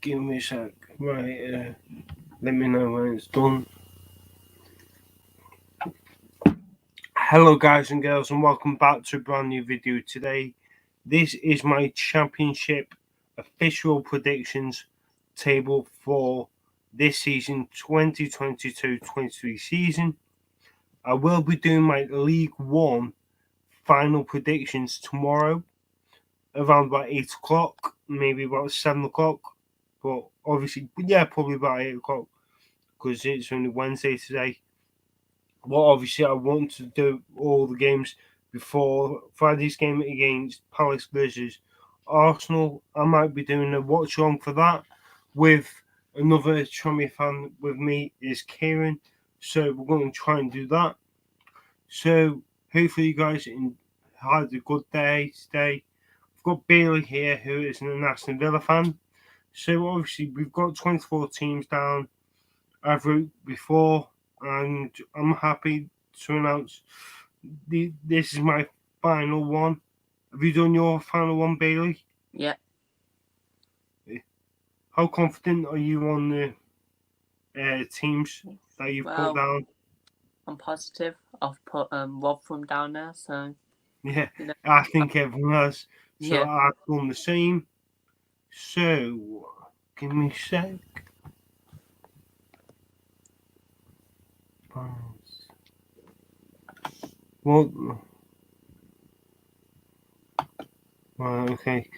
Give me a sec. Right, let me know when it's done. Hello guys and girls and welcome back to a brand new video today. This is my championship official predictions table for this season, 2022-23 season. I will be doing my League One final predictions tomorrow around about 8 o'clock, maybe about 7 o'clock. But obviously, probably about 8 o'clock because it's only Wednesday today. Well, obviously, I want to do all the games before Friday's game against Palace versus Arsenal. I might be doing a watch along for that with another Trummy fan with me, Is Kieran. So we're going to try and do that. So hopefully you guys had a good day today. I've got Bailey here, who is an Aston Villa fan. So obviously we've got 24 teams down. I've wrote before, and I'm happy to announce this is my final one. Have you done your final one, Bailey? Yeah. How confident are you on the teams that you've put down? I'm positive. I've put Watford down there, so yeah, I think everyone has. So yeah. I've done the same. So give me a sec. What? Okay.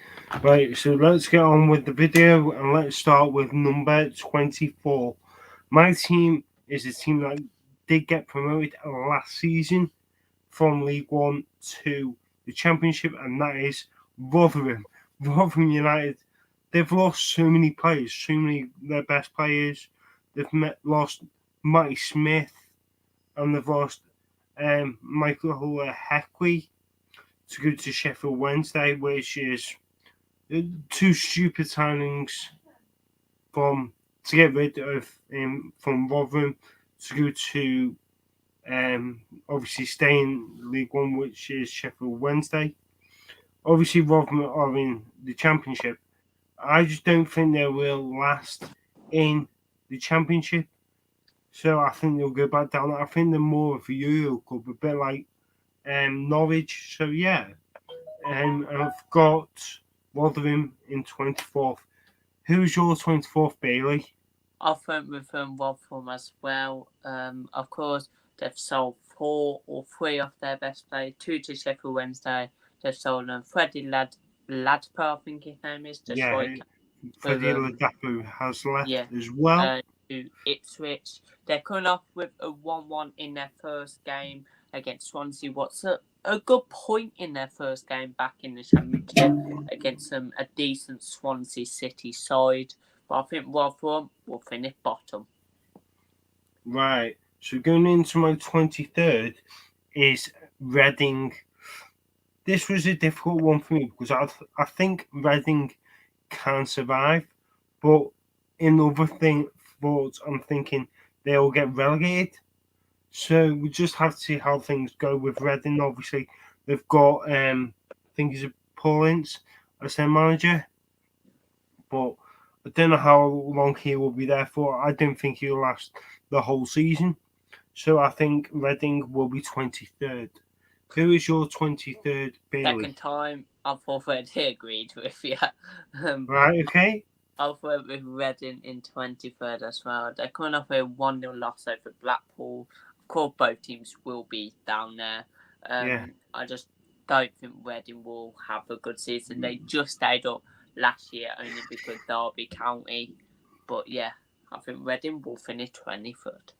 Right, so let's get on with the video and let's start with number 24. My team is a team that did get promoted last season from League One to the Championship, and that is Rotherham. Rotherham United. They've lost so many players, so many of their best players. They've lost Matty Smith, and they've lost Michael Heckley to go to Sheffield Wednesday, which is two stupid signings to get rid of from Rotherham to go to obviously stay in League One, which is Sheffield Wednesday. Obviously, Rotherham are in the Championship. I just don't think they will last in the Championship. So I think they'll go back down. I think they're more of a Euro club, a bit like Norwich. So yeah, I've got Rotherham in 24th. Who's your 24th, Bailey? I went with Rotherham as well. Of course, they've sold 4 or 3 of their best players, 2 to Sheffield Wednesday. They've sold Freddie Ladpo, I think his name is. Freddie Ladapo has left as well. To Ipswich. They're coming off with a 1-1 in their first game against Swansea. What's a good point in their first game back in the Championship against a decent Swansea City side. But I think Rotherham will finish bottom. Right. So going into my 23rd is Reading. This was a difficult one for me because I think Reading can survive, but in other thoughts, I'm thinking they'll get relegated. So we just have to see how things go with Reading. Obviously, they've got I think he's a Paul Ince as their manager, but I don't know how long he will be there for. I don't think he'll last the whole season. So I think Reading will be 23rd. Who is your 23rd, Bailey? Second time I've already agreed with you. Right, okay. I've went with Reading in 23rd as well. They're coming off a 1-0 loss over Blackpool. Of course, both teams will be down there. I just don't think Reading will have a good season. They just stayed up last year only because Derby County. But yeah, I think Reading will finish 23rd.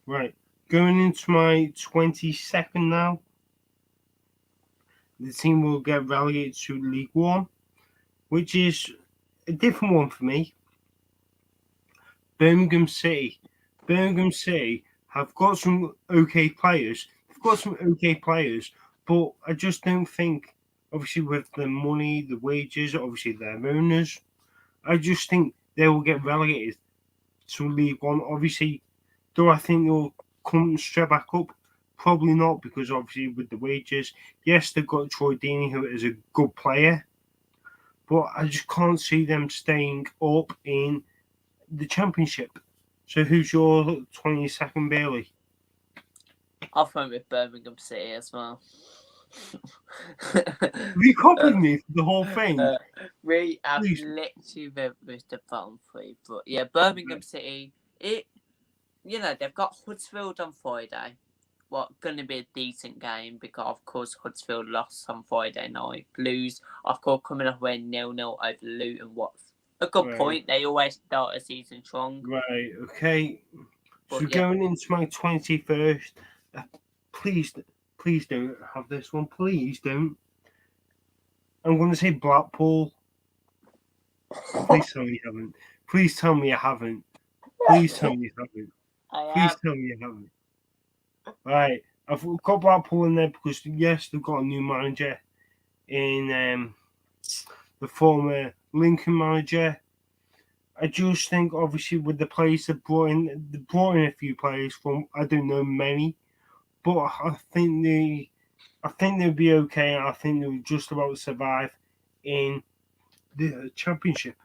Right. Going into my 22nd now. The team will get relegated to League One, which is a different one for me. Birmingham City. Birmingham City have got some okay players. But I just don't think, obviously with the money, the wages, obviously their owners, I just think they will get relegated to League One. Obviously, do I think they'll come straight back up? Probably not, because obviously with the wages, yes, they've got Troy Deeney, who is a good player, but I just can't see them staying up in the Championship. So who's your 22nd, Bailey? I've went with Birmingham City as well. Have you copied me for the whole thing? We have Please. literally went with the bottom three, but yeah, Birmingham City. They've got Huddersfield on Friday. Going to be a decent game because, of course, Huddersfield lost on Friday night. Blues, of course, coming off with 0-0 over Luton. What's a good point. They always start a season strong. Right, okay. But, so going into my 21st, please don't have this one. Please don't. I'm going to say Blackpool. Please tell me you haven't. Please tell me you haven't. Please tell me you haven't. Please tell me you haven't. Right, I've got Blackpool in there because, yes, they've got a new manager in the former Lincoln manager. I just think, obviously, with the players they brought in a few players from, I don't know, many, but I think they'll be okay. And I think they'll just about survive in the Championship.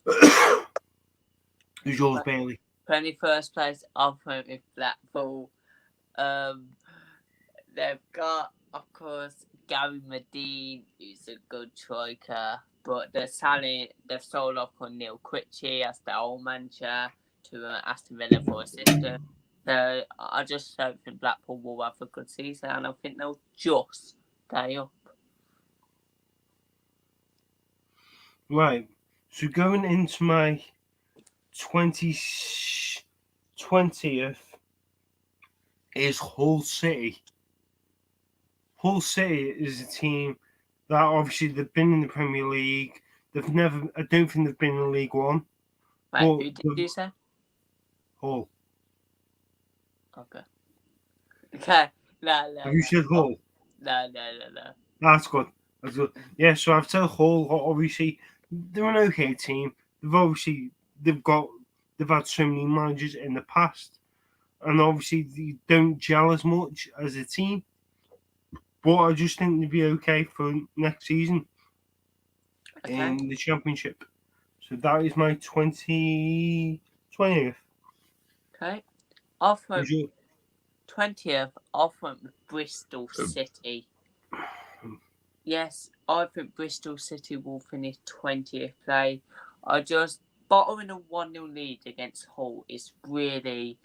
Who's yours, Bailey? 21st place, I've went with Blackpool. They've got, of course, Gary Medine, who's a good striker, but they've sold off on Neil Quitchie as their old manager to Aston Villa for assistant. So I just don't think Blackpool will have a good season, and I think they'll just stay up. Right. So going into my 20th is Hull City. Hull City is a team that obviously they've been in the Premier League. I don't think they've been in League One. Right, who did you say? Hull. Okay. No. Have you said Hull? No. That's good. Yeah, so I've said Hull. Obviously, they're an okay team. They've had so many managers in the past, and obviously they don't gel as much as a team. But I just think they'd be okay for next season in the Championship. So that is my 20th. Okay. I've went 20th. I've went with Bristol City. Yes, I think Bristol City will finish 20th place. Bottoming a 1-0 lead against Hull is really,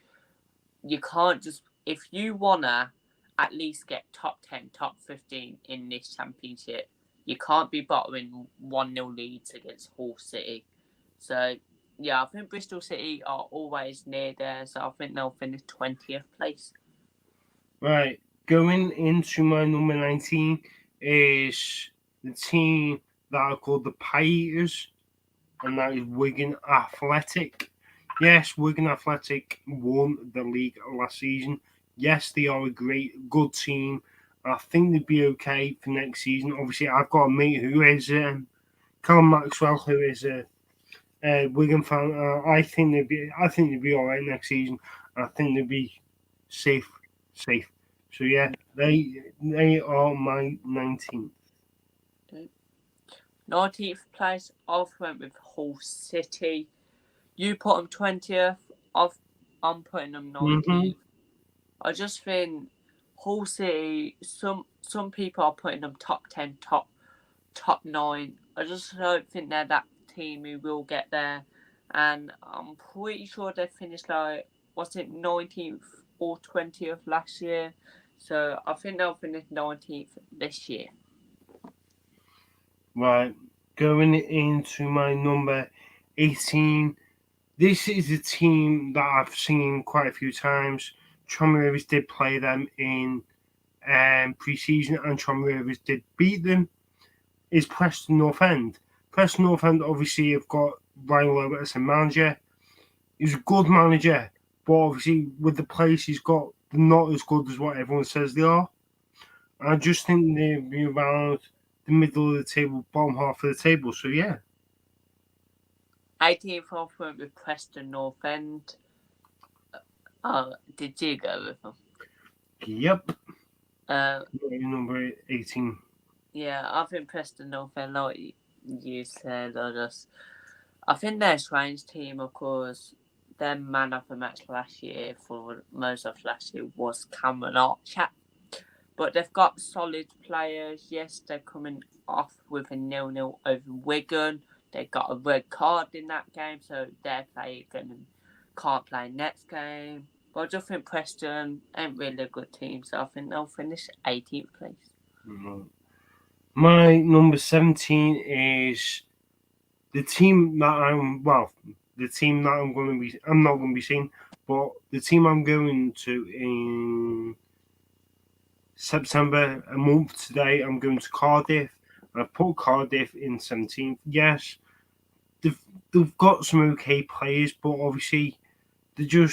you can't just, if you want to at least get top 10, top 15 in this Championship, you can't be bottoming 1-0 leads against Hull City. So, yeah, I think Bristol City are always near there, so I think they'll finish 20th place. Right, going into my number 19 is the team that are called the Pie Eaters, and that is Wigan Athletic. Yes, Wigan Athletic won the league last season. Yes, they are a good team. I think they'd be okay for next season. Obviously, I've got a mate who is Callum Maxwell, who is a Wigan fan. I think they'd be all right next season. I think they'd be safe. So yeah, they are my 19th. 19th place, I've went with Hull City. You put them 20th. I'm putting them 19th. Mm-hmm. I just think Hull City. Some people are putting them top 10, top 9. I just don't think they're that team who will get there. And I'm pretty sure they finished 19th or 20th last year. So I think they'll finish 19th this year. Right, going into my number 18. This is a team that I've seen quite a few times. Tranmere Rovers did play them in pre-season, and Tranmere Rovers did beat them. Is Preston North End. Preston North End obviously have got Ryan Lowe as a manager. He's a good manager, but obviously with the players he's got, they're not as good as what everyone says they are. I just think they'll be around the middle of the table, bottom half of the table. So yeah. 18th, I went with Preston North End. Did you go with them? Yep. Number 18. Yeah, I think Preston North End, you said. I think they're a strange team, of course. Their man of the match last year for most of last year was Cameron Archer. But they've got solid players. Yes, they're coming off with a 0-0 over Wigan. They got a red card in that game, so their player can't play next game. But I just think Preston ain't really a good team, so I think they'll finish 18th place. My number 17 is the team that I'm not going to be seeing, but the team I'm going to in September, a month today. I'm going to Cardiff, and I put Cardiff in 17th. Yes, they've got some okay players, but obviously they're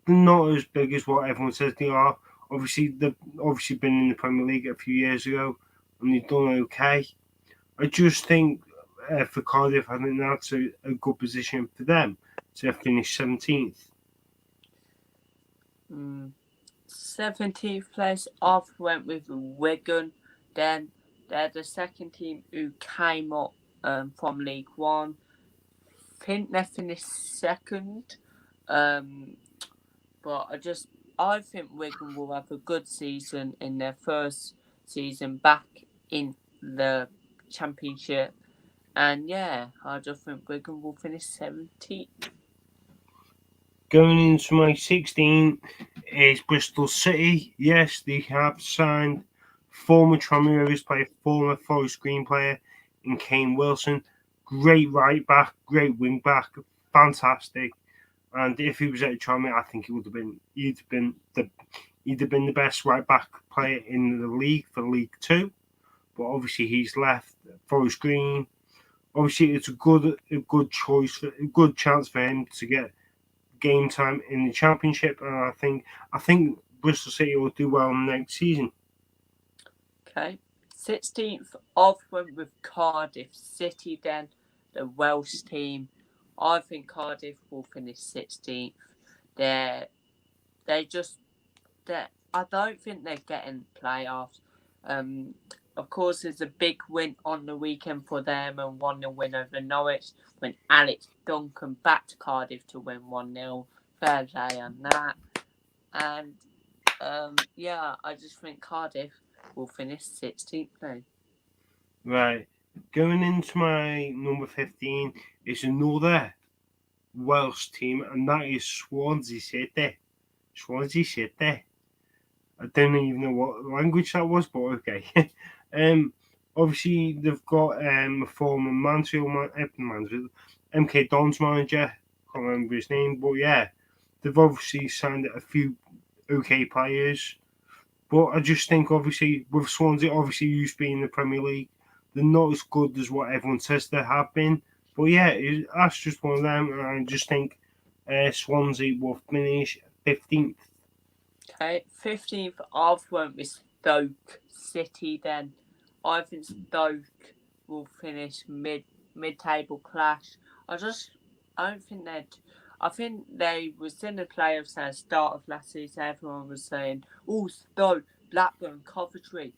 not as big as what everyone says they are. Obviously, they've been in the Premier League a few years ago, and they've done okay. I just think for Cardiff, I think that's a good position for them to finish 17th. 17th place off went with Wigan. Then they're the second team who came up from League One. I think they finished second. But I think Wigan will have a good season in their first season back in the Championship. And yeah, I just think Wigan will finish 17th. Going into my 16 is Bristol City. Yes, they have signed former Tranmere Rovers player, former Forest Green player in Kane Wilson. Great right back, great wing back, fantastic. And if he was at Tranmere, I think he'd have been the best right back player in the league for League Two. But obviously he's left Forest Green. Obviously it's a good choice, a good chance for him to get game time in the Championship, and I think Bristol City will do well next season. Okay, 16th off went with Cardiff City. Then the Welsh team. I think Cardiff will finish 16th. I don't think they're getting playoffs. Of course, there's a big win on the weekend for them and 1-0 win over Norwich when Alex Duncan backed Cardiff to win 1-0. Fair play on that. And I just think Cardiff will finish 16th place. Right. Going into my number 15 is another Welsh team, and that is Swansea City. Swansea City. I don't even know what language that was, but okay. Obviously, they've got a former MK Dons manager. Can't remember his name, but yeah, they've obviously signed a few okay players. But I just think, obviously, with Swansea, obviously, used to be in the Premier League, they're not as good as what everyone says they have been. But yeah, that's just one of them, and I just think Swansea will finish 15th. Okay, 15th off went with Stoke City. Then I think Stoke will finish mid-table clash. I don't think they'd. I think they was in the playoffs at the start of last season. Everyone was saying, "Oh, Stoke, Blackburn, Coventry,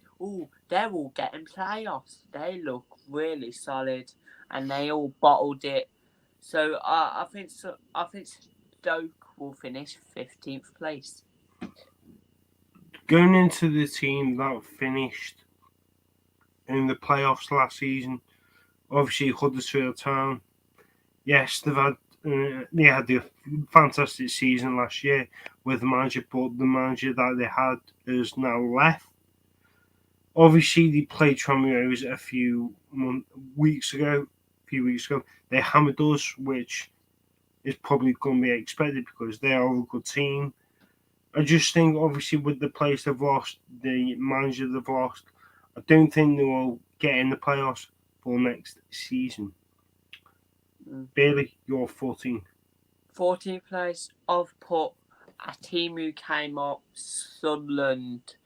they're all getting playoffs. They look really solid, and they all bottled it." So I think Stoke will finish 15th place. Going into the team that finished in the playoffs last season, obviously Huddersfield Town. Yes, they had a fantastic season last year with the manager, but the manager that they had has now left. Obviously, they played Tranmere Rovers a few weeks ago. They hammered us, which is probably going to be expected because they are a good team. I just think, obviously, with the players they've lost, the manager they've lost, I don't think they will get in the playoffs for next season. Bailey, you're 14. 14th place, I've put a team who came up, Sunderland.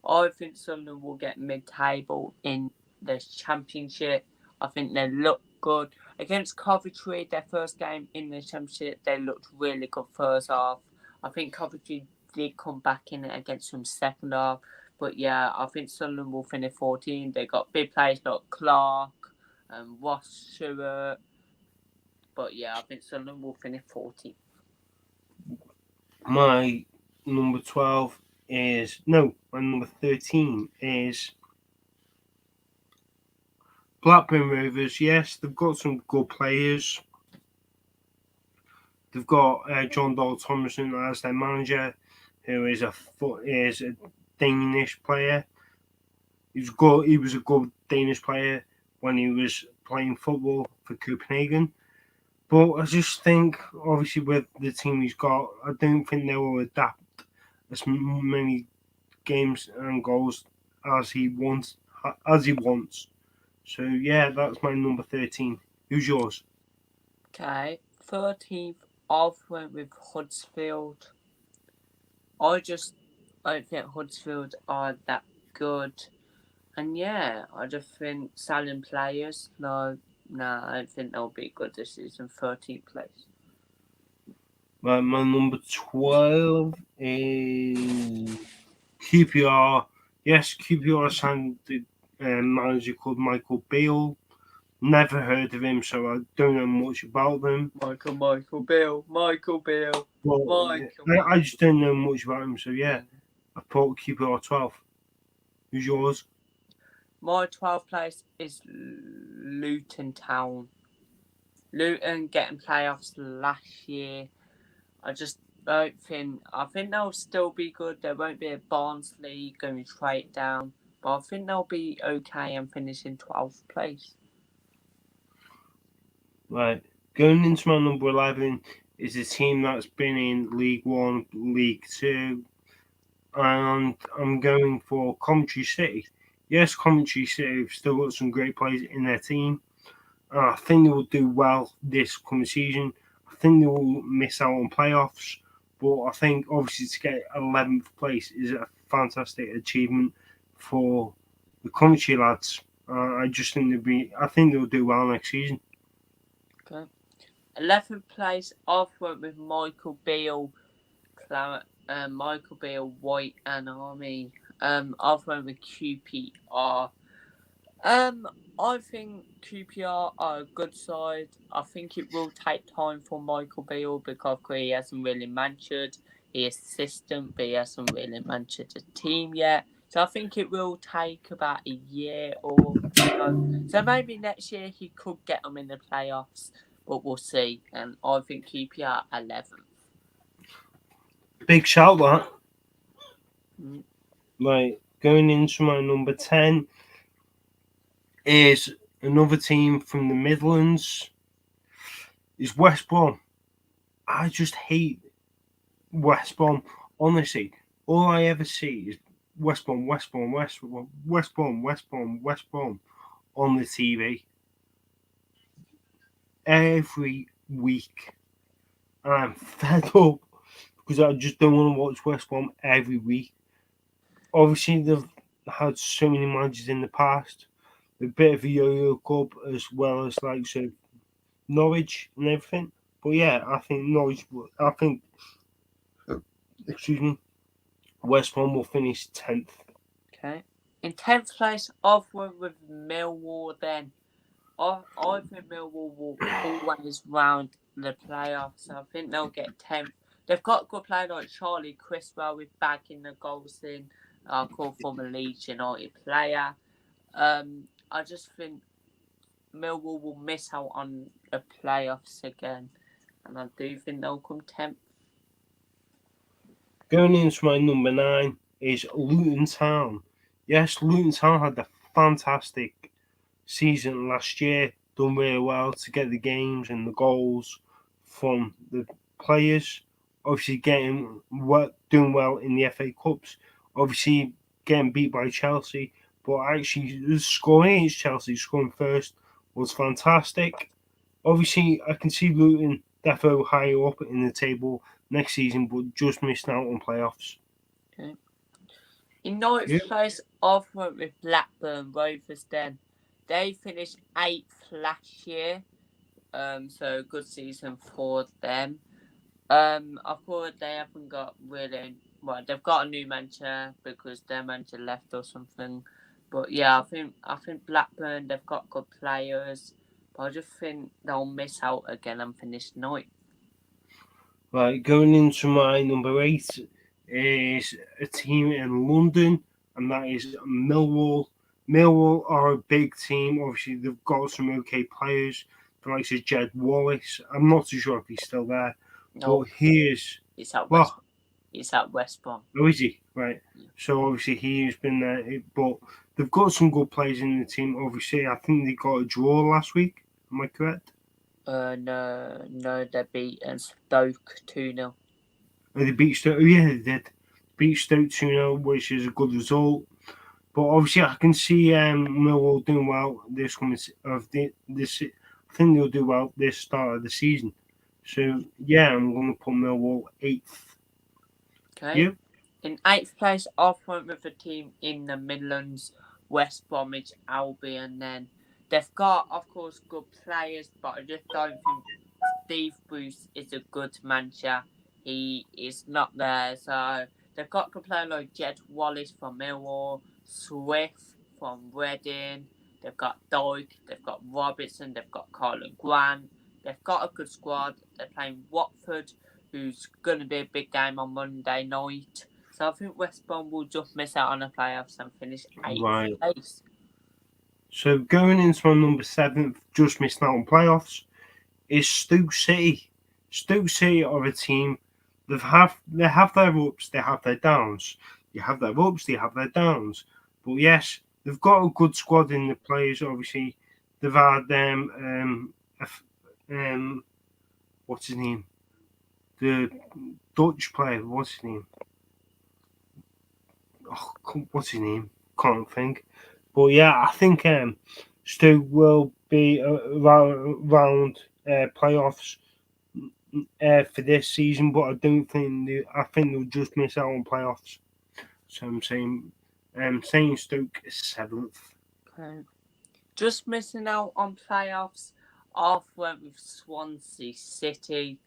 I think Sunderland will get mid-table in the Championship. I think they look good. Against Coventry, their first game in the Championship, they looked really good first half. I think Coventry did come back in against them second half. But yeah, I think Sunderland will finish 14. They got big players like Clark, Watford. But yeah, I think Sunderland will finish 14th. My number 12 is my number 13 is Blackburn Rovers. Yes, they've got some good players. They've got John Dahl Thomason as their manager, who is a Danish player. He was a good Danish player when he was playing football for Copenhagen. But I just think, obviously, with the team he's got, I don't think they will adapt as many games and goals as he wants. So yeah, that's my number 13. Who's yours? Okay, 13th. I've went with Huddersfield. I don't think Huddersfield are that good. And yeah, I just think selling players. No, I don't think they'll be good this season. 13th place. My number 12 is QPR. Yes, QPR signed a manager called Michael Beale. Never heard of him, so I don't know much about them. Michael Beale. Well, I just don't know much about him, so yeah, I put QPR 12. Who's yours? My 12th place is Luton Town. Luton getting playoffs last year. I think they'll still be good. There won't be a Barnsley going straight down, but I think they'll be okay and finish in 12th place. Right. Going into my number 11 is a team that's been in League One, League Two, and I'm going for Coventry City. Yes, Coventry City have still got some great players in their team. I think they will do well this coming season. I think they will miss out on playoffs, but I think obviously to get 11th place is a fantastic achievement for the Coventry lads. I just think I think they'll do well next season. Okay. 11th place, I've went with Michael Beale, White and Army. I've went with QPR. I think QPR are a good side. I think it will take time for Michael Beale because he hasn't really managed his system, but he hasn't really managed the team yet. So I think it will take about a year or so. So maybe next year he could get them in the playoffs, but we'll see. And I think QPR 11th. Big shout that. Right, going into my number 10 is another team from the Midlands. Is West Brom. I just hate West Brom. Honestly, all I ever see is West Brom on the TV every week. And I'm fed up because I just don't want to watch West Brom every week. Obviously, they've had so many managers in the past. A bit of a yo-yo club as well as like so Norwich and everything. But yeah, I think West Brom will finish 10th. Okay. In 10th place, I've went with Millwall then. I think Millwall will always round the playoffs. I think they'll get 10th. They've got good players like Charlie Criswell with bagging the goals in. I'll call former Leeds United player. I just think Millwall will miss out on the playoffs again. And I do think they'll come 10th. Going into my number 9 is Luton Town. Yes, Luton Town had a fantastic season last year, done really well to get the games and the goals from the players. Obviously, doing well in the FA Cups. Obviously, getting beat by Chelsea, but actually scoring against Chelsea, scoring first, was fantastic. Obviously, I can see Luton defo higher up in the table next season, but just missed out on playoffs. Okay. In 9th place, I've went with Blackburn Rovers then. They finished 8th last year. So good season for them. Of course they haven't got really they've got a new manager because their manager left or something. But yeah, I think Blackburn, they've got good players, but I just think they'll miss out again and finish ninth. Right, going into my number 8 is a team in London, and that is Millwall. Millwall are a big team. Obviously, they've got some okay players. The likes of Jed Wallace. I'm not too sure if he's still there, No, but he is. it's at Well, West Brom. oh, is he? Right. Yeah. So obviously he's been there, but they've got some good players in the team. Obviously, I think they got a draw last week. Am I correct? No, they beat Stoke 2-0. They beat Stoke. Oh, yeah, they did. Beat Stoke 2-0, which is a good result. But obviously, I can see Millwall doing well this coming of this. I think they'll do well this start of the season. So yeah, I'm going to put Millwall 8th. Okay. You? In 8th place, I've went with a team in the Midlands, West Bromwich Albion. Then they've got, of course, good players, but I just don't think Steve Bruce is a good manager. He is not there. So they've got good players like Jed Wallace from Millwall, Swift from Reading. They've got Dyke, they've got Robertson, they've got Colin Grant. They've got a good squad. They're playing Watford, who's going to be a big game on Monday night. So I think West Brom will just miss out on the playoffs and finish 8th Right. place. So going into my number 7th, just missing out on playoffs, is Stoke City. Stoke City are a team. They have their ups, they have their downs. You have their ups, they have their downs. But yes, they've got a good squad in the players. Obviously, they've had what's his name? The Dutch player. What's his name? Oh, what's his name? Can't think. But yeah, I think Stoke will be around playoffs for this season, but I don't think I think they'll just miss out on playoffs. So I'm saying Stoke is 7th. Okay. Just missing out on playoffs. I've went with Swansea City.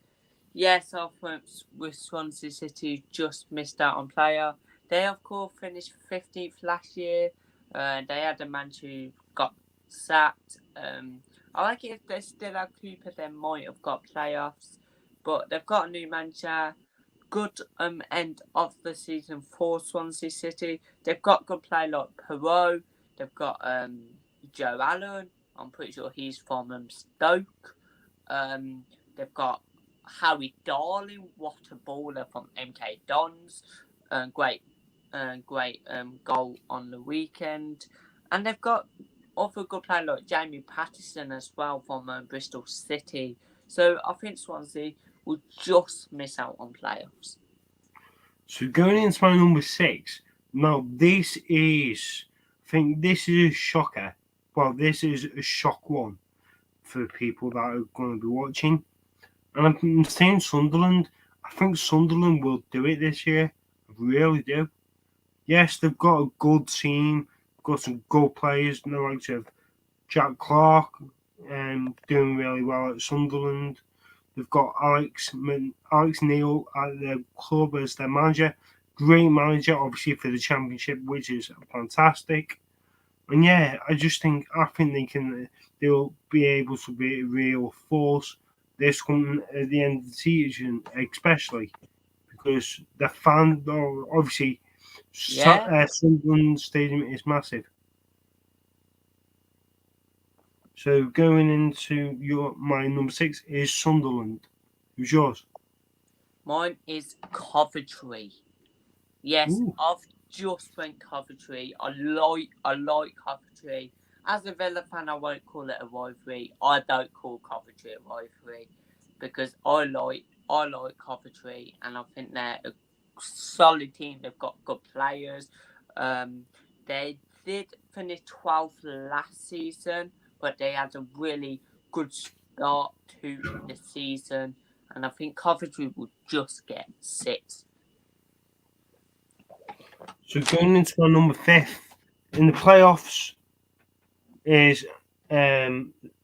Yes, I've went with Swansea City. Just missed out on player. They of course finished 15th last year. They had a man who got sacked. I like it if they still had Qpr, they might have got playoffs. But they've got a new manager. Good end of the season for Swansea City. They've got good play like Perot. They've got Joe Allen. I'm pretty sure he's from Stoke. They've got Harry Darling. What a baller from MK Dons. Great goal on the weekend. And they've got other good players like Jamie Patterson as well from Bristol City. So I think Swansea will just miss out on playoffs. So going into my number 6. Now this is, I think this is a shocker. Well, this is a shock one for people that are going to be watching. And I'm saying Sunderland. I think Sunderland will do it this year. I really do. Yes, they've got a good team, got some good players, the likes of Jack Clark, doing really well at Sunderland. They've got Alex Neil at the club as their manager. Great manager, obviously, for the Championship, which is fantastic. And yeah, I think they'll be able to be a real force this coming at the end of the season, especially because the fan, obviously, Sunderland Stadium is massive. So going into my number 6 is Sunderland. Who's yours? Mine is Coventry. Yes, Ooh. I've just went Coventry. I like Coventry. As a Villa fan, I won't call it a rivalry. I don't call Coventry a rivalry because I like Coventry, and I think they're a solid team. They've got good players. They did finish 12th last season, but they had a really good start to the season, and I think Coventry will just get 6th. So going into my number 5th in the playoffs is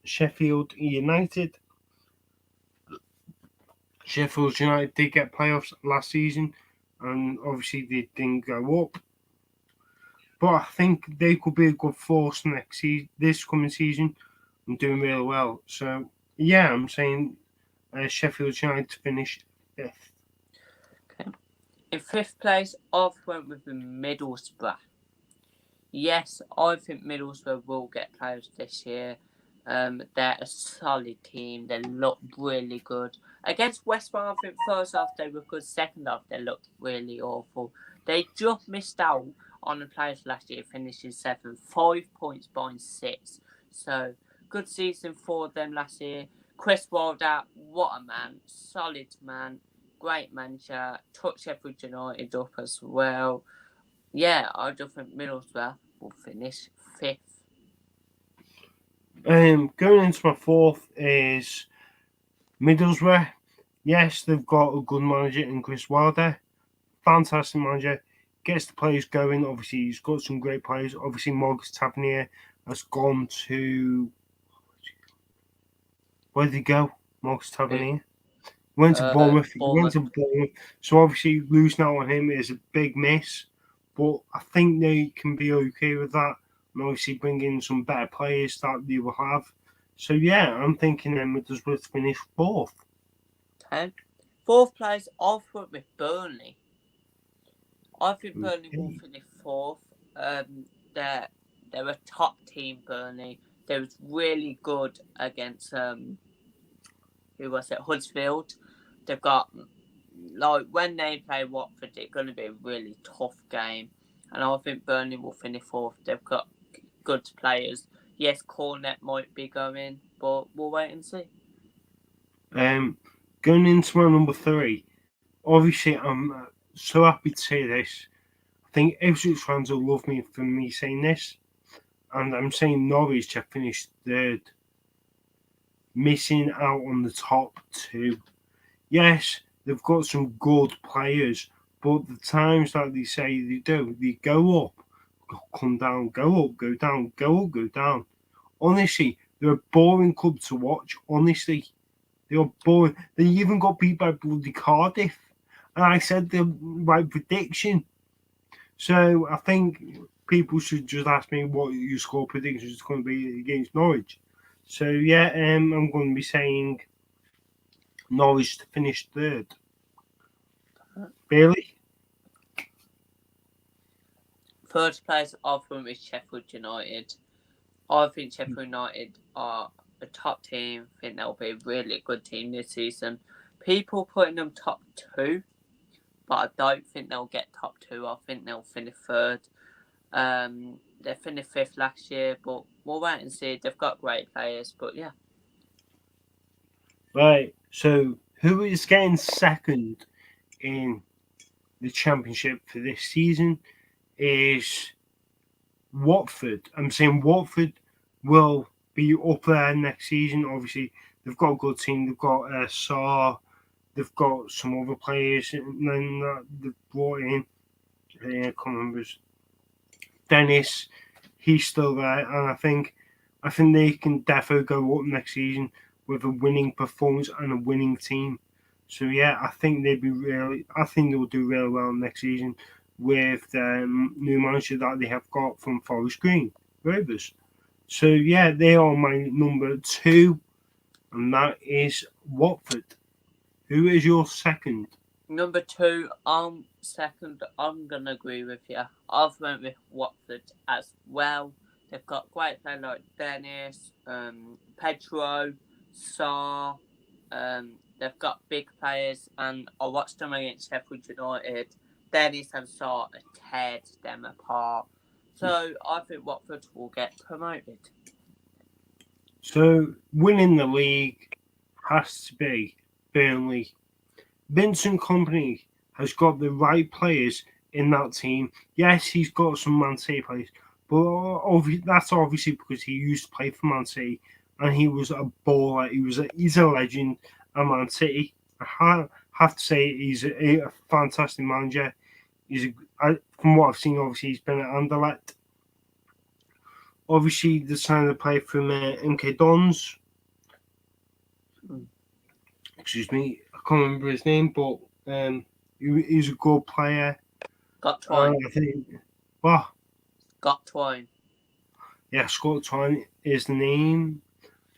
Sheffield United. Sheffield United did get playoffs last season, and obviously they didn't go up. but I think they could be a good force this coming season, and doing really well. So yeah, I'm saying Sheffield United to finish 5th. Okay. In 5th place, I've went with the Middlesbrough. Yes, I think Middlesbrough will get players this year. They're a solid team. They look really good. Against West Brom, I think first half they were good. Second half they looked really awful. They just missed out on the players last year, finishing 7th, 5 points behind 6. So good season for them last year. Chris Wilder, what a man, solid man, great manager. Took Sheffield United up as well. Yeah, I just think Middlesbrough will finish 5th. Going into my 4th is Middlesbrough. Yes, they've got a good manager in Chris Wilder. Fantastic manager. Gets the players going. Obviously, he's got some great players. Obviously, Morgan Tavernier has gone to... Where did he go? Morgan Tavernier? Went to Bournemouth. He went to Bournemouth. So obviously, losing out on him is a big miss. But I think they can be okay with that. And obviously, bring in some better players that they will have. So yeah, I'm thinking Middlesbrough to finish 4th. Okay. 4th place, I've went with Burnley. I think Burnley will finish 4th. They're a top team, Burnley. They was really good against who was it? Huddersfield. They've got when they play Watford, it's going to be a really tough game, and I think Burnley will finish 4th. They've got good players. Yes, Cornet might be going, but we'll wait and see. Going into my number 3, obviously I'm so happy to say this. I think Ipswich fans will love me for me saying this, and I'm saying Norwich to finish 3rd, missing out on the top 2. Yes, they've got some good players, but the times that they say they do, they go up, come down, go up, go down, go up, go down. Honestly, they're a boring club to watch. Honestly, they are boring. They even got beat by bloody Cardiff, and I said the right prediction. So I think people should just ask me what your score prediction is going to be against Norwich. So yeah, I'm going to be saying Norwich to finish 3rd. Bailey? 3rd place, I've went with Sheffield United. I think Sheffield United are a top team. I think they'll be a really good team this season. People putting them top 2, but I don't think they'll get top 2. I think they'll finish 3rd. They finished 5th last year, but we'll wait and see. They've got great players, but yeah. Right, so who is getting 2nd in the Championship for this season is Watford. I'm saying Watford will be up there next season. Obviously, they've got a good team. They've got Saar. They've got some other players and then they've brought in. I can't remember. Dennis, he's still there, and I think they can definitely go up next season with a winning performance and a winning team. So yeah, I think they'll do really well next season with the new manager that they have got from Forest Green Rovers. So yeah, they are my number 2, and that is Watford. Who is your 2nd? Number 2, 2nd. I'm gonna agree with you. I've went with Watford as well. They've got great players like Dennis, Pedro, Saar. They've got big players, and I watched them against Sheffield United. Dennis and Saar teared them apart. So I think Watford will get promoted. So winning the league has to be Burnley. Vincent Kompany has got the right players in that team. Yes, he's got some Man City players, but that's obviously because he used to play for Man City and he was a baller. He's a legend at Man City. I have to say he's a fantastic manager. From what I've seen, obviously he's been at Anderlecht. Obviously, the sign of play from MK Dons. Excuse me, I can't remember his name, but he's a good player. Got 20. I think. Well, Qpr. Yeah, Scott Twine is the name.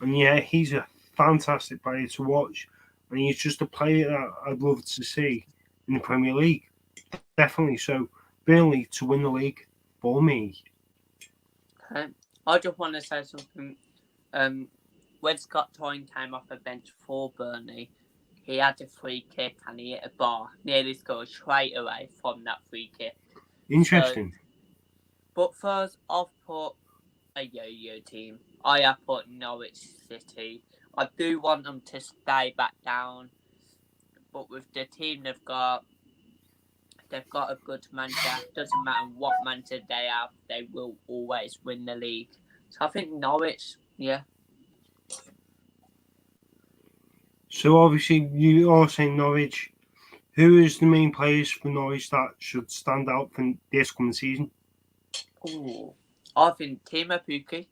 And yeah, he's a fantastic player to watch. And he's just a player that I'd love to see in the Premier League. Definitely. So, Burnley to win the league for me. I just want to say something. When Scott Twine came off the bench for Burnley, he had a free kick and he hit a bar. Nearly scored straight away from that free kick. Interesting. So, but first, I've put a yo-yo team. I have put Norwich City. I do want them to stay back down, but with the team they've got a good manager. Doesn't matter what manager they have, they will always win the league. So I think Norwich, yeah. So obviously you are saying Norwich. Who is the main players for Norwich that should stand out for this coming season? Ooh, I think Timo Pukki.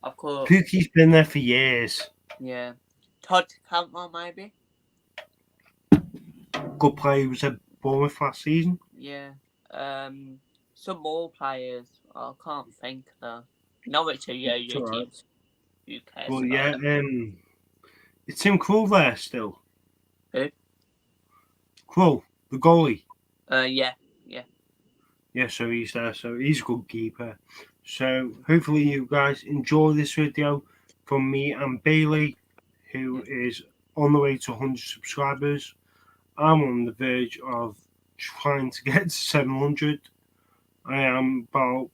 Of course. Pukki's been there for years. Yeah. Todd Cantwell, maybe. Good player. He was at Bournemouth last season. Yeah. Some more players. I can't think though. Norwich are yo-yo teams. Who cares? Well, yeah. Is Tim Krul there still? Who? Krul, the goalie. Yeah. Yeah, so he's there. So he's a good keeper. So hopefully you guys enjoy this video from me and Bailey, who is on the way to 100 subscribers. I'm on the verge of trying to get to 700. I am about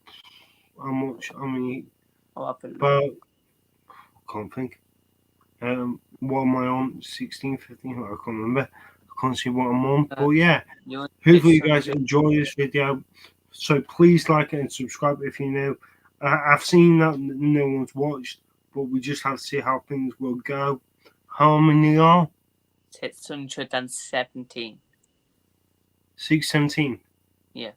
how much? I mean, about I can't think. What am I on? 16, 15? I can't remember. I can't see what I'm on. But yeah, hopefully you guys enjoy this video. So please like it and subscribe if you're new. I've seen that no one's watched, but we just have to see how things will go. How many are? 617. 617. Yeah.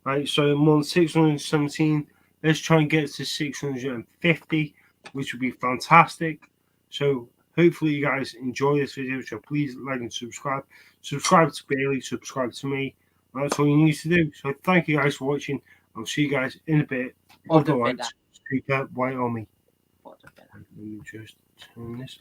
Right, so I'm on 617. Let's try and get to 650, which would be fantastic. So hopefully you guys enjoy this video. So please like and subscribe. Subscribe to Bailey, subscribe to me. That's all you need to do. So thank you guys for watching. I'll see you guys in a bit. Otherwise, keep that white on me. Let me just turn this.